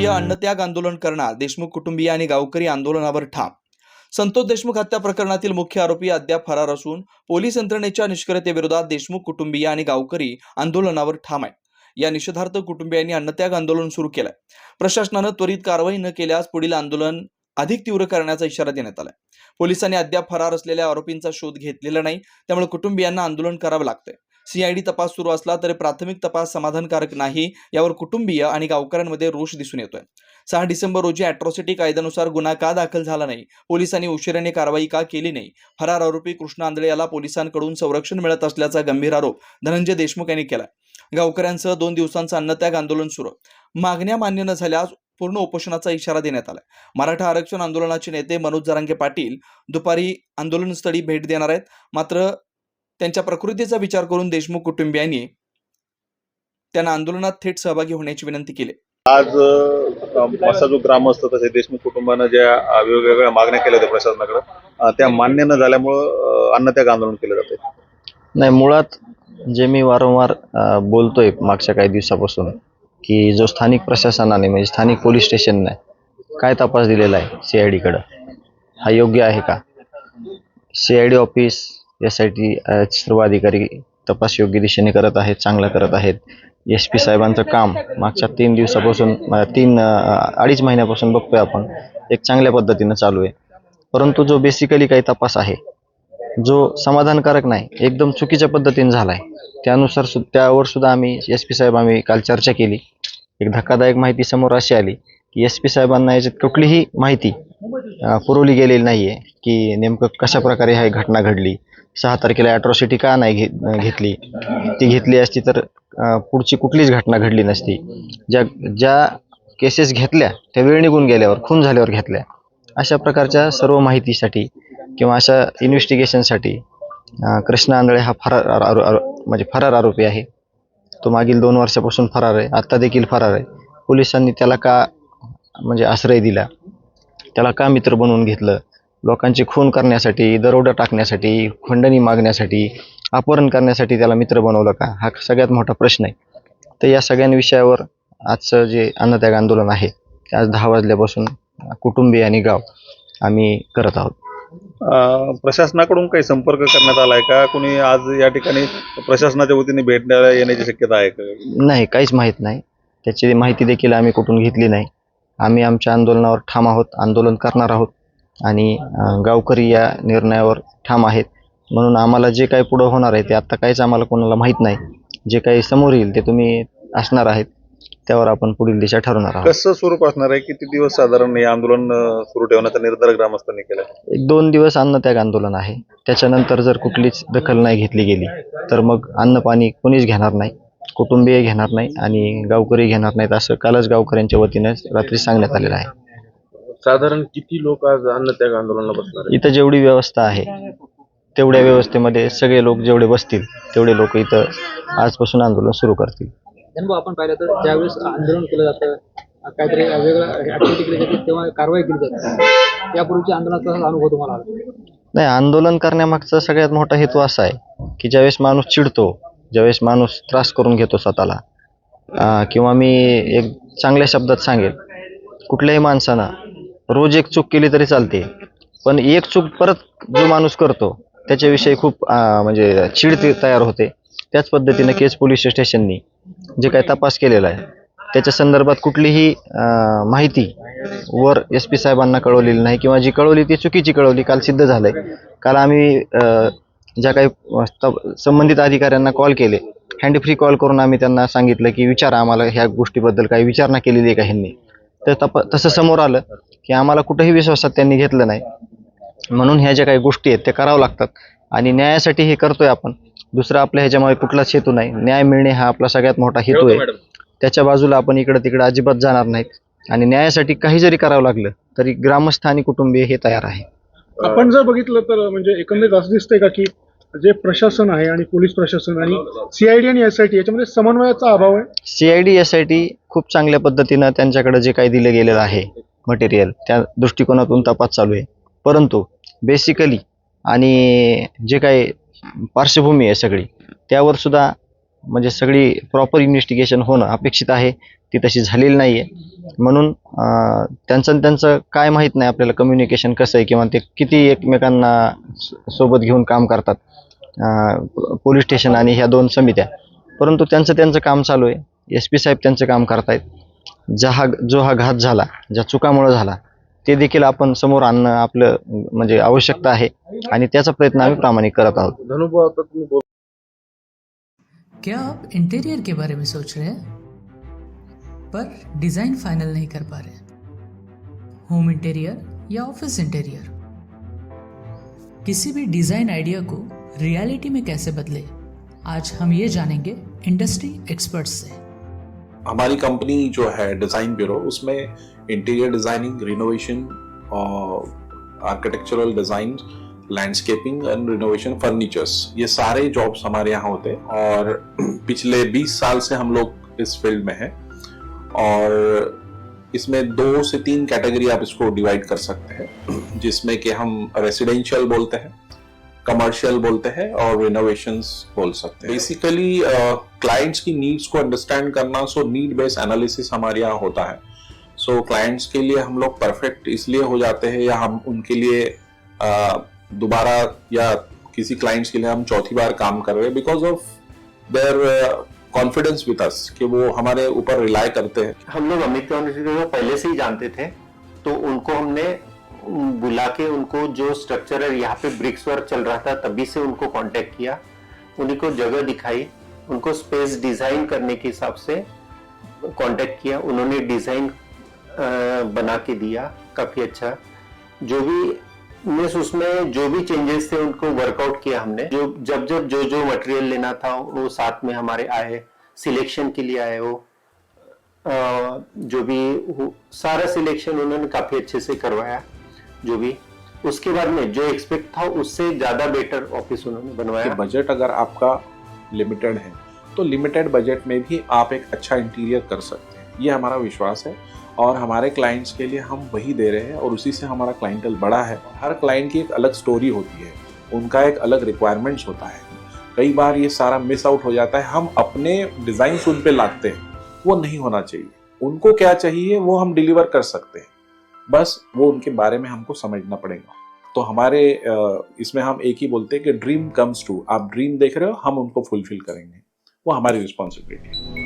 कुटुंबीय अन्नत्याग आंदोलन करणार, देशमुख कुटुंबीय आणि गावकरी आंदोलनावर ठाम. संतोष देशमुख हत्या प्रकरणातील मुख्य आरोपी अद्याप फरार असून पोलीस यंत्रणेच्या निष्क्रियतेविरोधात देशमुख कुटुंबीय आणि गावकरी आंदोलनावर ठाम आहेत. या निषेधार्थ कुटुंबियांनी अन्नत्याग आंदोलन सुरू केलंय. प्रशासनानं त्वरित कारवाई न केल्यास पुढील आंदोलन अधिक तीव्र करण्याचा इशारा देण्यात आलाय. पोलिसांनी अद्याप फरार असलेल्या आरोपींचा शोध घेतलेला नाही, त्यामुळे कुटुंबियांना आंदोलन करावं लागतंय. सीआयडी तपास सुरू असला तरी प्राथमिक तपास समाधानकारक नाही, यावर कुटुंबीय आणि गावकऱ्यांमध्ये रोष दिसून येतोय. 6 डिसेंबर रोजी अॅट्रॉसिटी कायद्यानुसार गुन्हा का दाखल झाला नाही, पोलिसांनी उशिराने कारवाई का केली नाही, फरार आरोपी कृष्ण आंधळे याला पोलिसांकडून संरक्षण मिळत असल्याचा गंभीर आरोप धनंजय देशमुख यांनी केला. गावकऱ्यांसह 2 दिवसांचं अन्नत्याग आंदोलन सुरू. मागण्या मान्य न झाल्यास पूर्ण उपोषणाचा इशारा देण्यात आला. मराठा आरक्षण आंदोलनाचे नेते मनोज जरांगे पाटील दुपारी आंदोलनस्थळी भेट देणार आहेत. मात्र त्यांच्या प्रकृतीचा विचार करून देशमुख कुटुंबियांनी त्यांना आंदोलनात थेट सहभागी होण्याची विनंती केली. आज असा जो ग्रामस्थ तसे देशमुख कुटुंबानं ज्या वेगवेगळ्या मागण्या केल्या होत्या प्रशासनाकडे, त्या मान्य न झाल्यामुळं अन्नत्याग आंदोलन केलं जाते. नाही, मुळात जे मी वारंवार बोलतोय मागच्या काही दिवसापासून की जो स्थानिक प्रशासनाने म्हणजे स्थानिक पोलीस स्टेशनने काय तपास दिलेला आहे सीआयडीकडं, हा योग्य आहे का? सीआयडी ऑफिस यासाठी सर्व अधिकारी तपास योग्य दिशेने करत आहेत, चांगला करत आहेत. SP साहेबांचं काम मागच्या 3 दिवसापासून 2.5 महिन्यापासून बघतोय आपण, एक चांगल्या पद्धतीनं चालू आहे. परंतु जो बेसिकली काही तपास आहे जो समाधानकारक नाही, एकदम चुकीच्या पद्धतीने झाला आहे, त्यावर सुद्धा आम्ही SP साहेब आम्ही काल चर्चा केली. एक धक्कादायक माहिती समोर अशी आली की SP साहेबांना याच्यात कुठलीही माहिती पुरवली गेलेली नाही आहे की नेमकं कशा प्रकारे ही घटना घडली. 6 तारखेला अॅट्रॉसिटी का नाही घेतली, ती घेतली असती तर पुढची कुठलीच घटना घडली नसती. ज्या केसेस घेतल्या त्या वेळ निघून गेल्यावर, खून झाल्यावर घेतल्या. अशा प्रकारच्या सर्व माहितीसाठी किंवा अशा इन्व्हेस्टिगेशनसाठी कृष्ण आंधळे हा फरार आरोपी आहे. तो मागील 2 वर्षापासून फरार आहे, आत्ता देखील फरार आहे. पोलिसांनी त्याला का आश्रय दिला, त्याला का मित्र बनवून घेतलं? लोकांची खून करण्यासाठी, दरोडा टाकण्यासाठी, खंडणी मागण्यासाठी, अपहरण करण्यासाठी त्याला मित्र बनवलं का? हा सगळ्यात मोठा प्रश्न आहे. तर या सगळ्या विषयावर आजचं जे अन्नत्याग आंदोलन आहे ते आज 10 वाजल्यापासून कुटुंबीय आणि गाव आम्ही करत आहोत. प्रशासनाकडून काही संपर्क करण्यात आलाय का? कोणी आज या ठिकाणी प्रशासनाच्या वतीने भेट द्यायला येण्याची शक्यता आहे का? नाही, काहीच माहीत नाही. त्याची माहिती देखील आम्ही कुठून घेतली नाही. आम्ही आमच्या आंदोलनावर ठाम आहोत, आंदोलन करणार आहोत आणि गावकरी या निर्णयावर ठाम आहेत. म्हणून आम्हाला जे काही पुढं होणार आहे ते आत्ता काहीच आम्हाला कोणाला माहीत नाही. जे काही समोर येईल ते तुम्ही असणार आहेत, त्यावर आपण पुढील दिशा ठरवणार आहोत. कसं स्वरूप असणार आहे? किती दिवस साधारण हे आंदोलन सुरू ठेवण्याचा निर्धार ग्रामस्थांनी केला? 1-2 दिवस अन्नत्याग आंदोलन आहे. त्याच्यानंतर जर कुठलीच दखल नाही घेतली गेली तर मग अन्न पाणी कोणीच घेणार नाही, कुटुंबीय घेणार नाही आणि गावकरी घेणार नाहीत, असं कालच गावकऱ्यांच्या वतीने रात्री सांगण्यात आलेलं आहे. साधारण किती लोक आज अन्नत्याग आंदोलनाला बसणार आहेत? इथं जेवढी व्यवस्था आहे तेवढ्या व्यवस्थेमध्ये सगळे लोक जेवढे बसतील तेवढे लोक इथं आजपासून आंदोलन सुरू करतील. आपण पाहिलं तर ज्यावेळेस आंदोलन केलं जातं, काहीतरी वेगळं ऍक्टिव्हिटी केली जाते तेव्हा कारवाई केली जाते. यापूर्वीच्या आंदोलनाचा अनुभव तुम्हाला आला? नाही, आंदोलन करण्यामागचा सगळ्यात मोठा हेतू असा आहे की ज्यावेळेस माणूस चिडतो, ज्यावेळेस माणूस त्रास करून घेतो स्वतःला, किंवा मी एक चांगल्या शब्दात सांगेल, कुठल्याही माणसानं रोज एक चूक केली तरी चालते, पण एक चूक परत जो माणूस करतो त्याच्याविषयी खूप चीड तयार होते. त्याच पद्धतीने केज पोलीस स्टेशननी जे काही तपास केलेला आहे त्याच्या संदर्भात कुठलीही माहिती वर SP साहेबांना कळवलेली नाही किंवा जी कळवली ती चुकीची कळवली. काल सिद्ध झालंय. काल आम्ही ज्या काही संबंधित अधिकाऱ्यांना कॉल केले, हँड फ्री कॉल करून आम्ही त्यांना सांगितलं की विचारा आम्हाला ह्या गोष्टीबद्दल काही विचारणा केलेली आहे का ह्यांनी. तर तसं समोर आलं की आम्हाला कुठेही विश्वासात त्यांनी घेतलं नाही. म्हणून ह्या ज्या काही गोष्टी आहेत त्या करावं लागतात आणि न्यायासाठी हे करतोय आपण. दुसरा आपल्या ह्याच्यामध्ये कुठलाच हेतू नाही. न्याय मिळणे हा आपला सगळ्यात मोठा हेतू आहे. त्याच्या बाजूला आपण इकडं तिकडं अजिबात जाणार नाहीत आणि न्यायासाठी काही जरी करावं लागलं तरी ग्रामस्थ आणि कुटुंबीय हे तयार आहे. आपण जर बघितलं तर एकंदरीत असं दिसतंय का की जे प्रशासन आहे आणि पोलीस प्रशासन आणि CID आणि SIT याच्यामध्ये समन्वयाचा अभाव आहे? CID SIT खूप चांगल्या पद्धतीनं त्यांच्याकडे जे काही दिलं गेलेलं आहे मटेरियल त्या दृष्टिकोनातून तपास चालू आहे. परंतु बेसिकली आणि जे काही पार्श्वभूमी आहे सगळी, त्यावर सुद्धा सगळी प्रॉपर इन्व्हेस्टिगेशन होणं अपेक्षित आहे. ती तशी झालेली नाही आहे. म्हणून त्यांचं काय माहीत नाही आपल्याला कम्युनिकेशन कसं आहे किंवा ते किती एकमेकांना सोबत घेऊन काम करतात, पोलीस स्टेशन आणि ह्या 2 समित्या. परंतु त्यांचं काम चालू आहे. SP साहेब त्यांचं काम करतायत. जो हा घात झाला, ज्या चुकामुळे झाला, ते देखील आपण समोर आणणं आपलं म्हणजे आवश्यकता आहे आणि त्याचा प्रयत्न आम्ही प्रामाणिक करत आहोत. धनुभाऊ, आता तुम्ही क्या आप इंटीरियर के बारे में सोच रहे हैं पर डिज़ाइन फाइनल नहीं कर पा रहे? होम इंटीरियर या ऑफिस इंटीरियर, किसी भी डिज़ाइन आइडिया को रियलिटी में कैसे बदले, आज हम ये जानेंगे इंडस्ट्री एक्सपर्ट्स से। हमारी कंपनी जो है डिज़ाइन ब्यूरो, उसमें interior designing, renovation, architectural design, landscaping end renovation, furnitures, ये सारे जॉब्स हमारे यहाँ होते हैं। और पिछले 20 साल से हम लोग इस फील्ड में हैं और इसमें 2 से 3 कैटेगरी आप इसको डिवाइड कर सकते हैं, जिसमें कि हम रेसिडेंशियल बोलते हैं, कमर्शियल बोलते हैं और रिनोवेशंस बोल सकते हैं। बेसिकली क्लाइंट्स की नीड्स को अंडरस्टैंड करना, सो नीड बेस्ड एनालिसिस हमारे यहाँ होता है। सो क्लाइंट्स के लिए हम लोग परफेक्ट इसलिए हो जाते हैं, या हम उनके लिए दोबारा या किसी क्लाइंट्स के लिए हम चौथी बार काम कर रहे हैं because of their confidence with us, कि वो हमारे ऊपर रिलाय करते हैं। हम लोग अमित यूनिवर्सिटी को पहले से ही जानते थे, तो उनको हमने बुला के उनको जो स्ट्रक्चरल यहाँ पे ब्रिक्स वर्क चल रहा था तभी से उनको कांटेक्ट किया, उन्हीं को जगह दिखाई, उनको स्पेस डिजाइन करने के हिसाब से कांटेक्ट किया, उन्होंने डिजाइन बना के दिया काफी अच्छा। जो भी उसमें जो भी चेंजेस थे उनको वर्कआउट किया हमने। जब जो मटेरियल लेना था वो साथ में हमारे आए, सिलेक्शन के लिए आए, वो जो भी सारा सिलेक्शन उन्होंने काफी अच्छे से करवाया। जो भी उसके बाद में जो एक्सपेक्ट था उससे ज्यादा बेटर ऑफिस उन्होंने बनवाया। बजट अगर आपका लिमिटेड है तो लिमिटेड बजट में भी आप एक अच्छा इंटीरियर कर सकते हैं, ये हमारा विश्वास है। और हमारे क्लाइंट्स के लिए हम वही दे रहे हैं और उसी से हमारा क्लाइंटल बड़ा है। हर क्लाइंट की एक अलग स्टोरी होती है, उनका एक अलग रिक्वायरमेंट्स होता है। कई बार ये सारा मिस आउट हो जाता है, हम अपने डिज़ाइन उन पे लाते हैं, वो नहीं होना चाहिए। उनको क्या चाहिए वो हम डिलीवर कर सकते हैं, बस वो उनके बारे में हमको समझना पड़ेगा। तो हमारे इसमें हम एक ही बोलते हैं कि ड्रीम कम्स ट्रू। आप ड्रीम देख रहे हो, हम उनको फुलफिल करेंगे, वो हमारी रिस्पॉन्सिबिलिटी है।